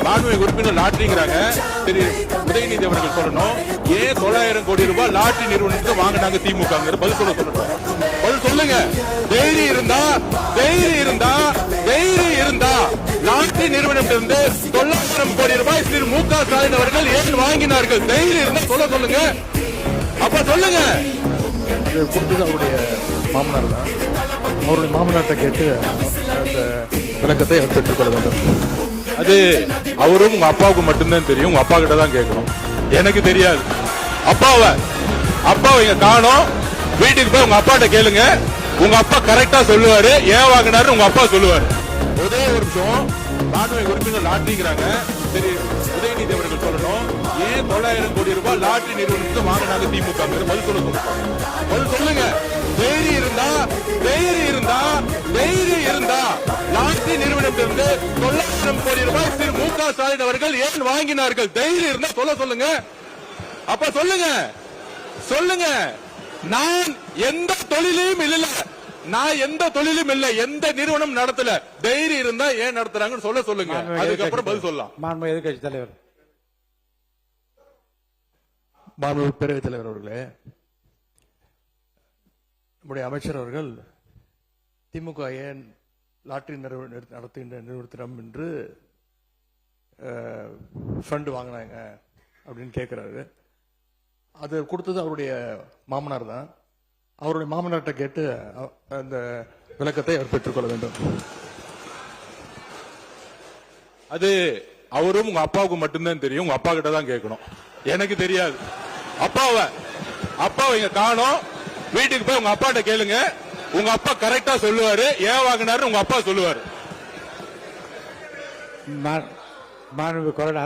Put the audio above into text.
மாண்புமிகு உறுப்பினர் லாட்டரிங்கிறாங்க. சரி, உதயநிதி அவர்கள் சொல்லணும், ஏன் 900 கோடி ரூபாய் லாட்டரி நிறுவனத்துக்கு வாங்கினாங்க திமுக? பதில் சொல்லணும். பதில் சொல்லுங்க. தைரியம் இருந்தா லாட்டரி நிறுவனத்திலிருந்து 900 கோடி ரூபாய் திரு மு.க. ஸ்டாலின் அவர்கள் ஏன் வாங்கினார்கள்? தைரியம் இருந்தா சொல்லுங்க. அப்ப சொல்லுங்க. கொடுத்தது அவருடைய மாமனார் தான். அவருடைய மாமனார்ட்ட கேட்டு அந்த விளக்கத்தை அவர் பெற்றுக்கொள்ள வேண்டும். அது அவரும் உங்க அப்பாவுக்கு மட்டும்தான் தெரியும். உங்க அப்பா கிட்ட தான் கேட்கணும். எனக்கு தெரியாது. அப்பாவை இங்க காணோம். வீட்டுக்கு போய் உங்க அப்பாட்ட கேளுங்க. உங்க அப்பா கரெக்டா சொல்லுவாரு. ஏன் வாங்கினாரு உங்க அப்பா சொல்லுவாரு. ஒரே ஒரு நிமிஷம். மாண்புமிகு உறுப்பினர் லாட்டரிங்கிறாங்க. சரி, உதயநிதி அவர்கள் சொல்லணும், ஏன் 900 கோடி ரூபாய் லாட்டரி நிறுவனத்துக்கு வாங்கினாங்க திமுக? பதில் சொல்லுங்க. தைரியம் இருந்தா லாட்டரி நிறுவனத்திலிருந்து 900 கோடி ரூபாய் திரு மு.க. ஸ்டாலின் அவர்கள் ஏன் வாங்கினார்கள்? தைரியம் இருந்தா சொல்லுங்க. அப்ப சொல்லுங்க. நான் எந்த தொழிலையும் இல்ல, எந்த நிறுவனம் நடத்தல. தைரியம் இருந்தா ஏன் நடத்துறாங்கன்னு சொல்லுங்க. அதுக்கப்புறம் பதில் சொல்லலாம். மாண்புமிகு எதிர்க்கட்சி தலைவர், மாண்புமிகு பேரவைத் தலைவர் அவர்களே, நம்முடைய அமைச்சர் அவர்கள் திமுக ஏன் லாட்டரி நடத்துகின்ற நிறுவனத்திடம் என்று ஃபண்ட் வாங்கினாங்க அப்படின்னு கேட்கிறாரு. அது கொடுத்தது அவருடைய மாமனார் தான். அவருடைய மாமனார்ட்ட கேட்டு அந்த விளக்கத்தை அவர் பெற்றுக்கொள்ள வேண்டும். அது அவரும் உங்க அப்பாவுக்கு மட்டும்தான் தெரியும். உங்க அப்பா கிட்ட தான் கேட்கணும். எனக்கு தெரியாது. அப்பாவை இங்க காணோம். வீட்டுக்கு போய் உங்க அப்பாட்ட கேளுங்க. உங்க அப்பா கரெக்டா சொல்லுவாரு. ஏன் வாங்கினாரு உங்க அப்பா சொல்லுவாரு. மாண்புமிகு கொறடா